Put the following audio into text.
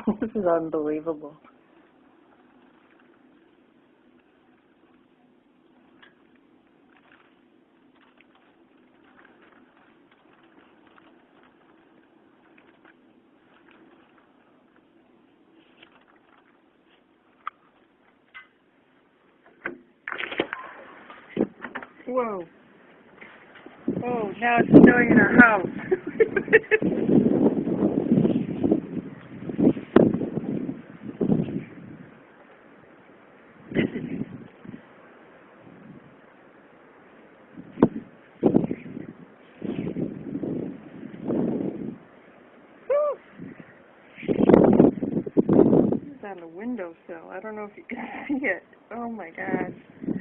This is unbelievable. Whoa. Oh, now it's snowing in our house. It's on the windowsill. I don't know if you can see it. Oh my gosh.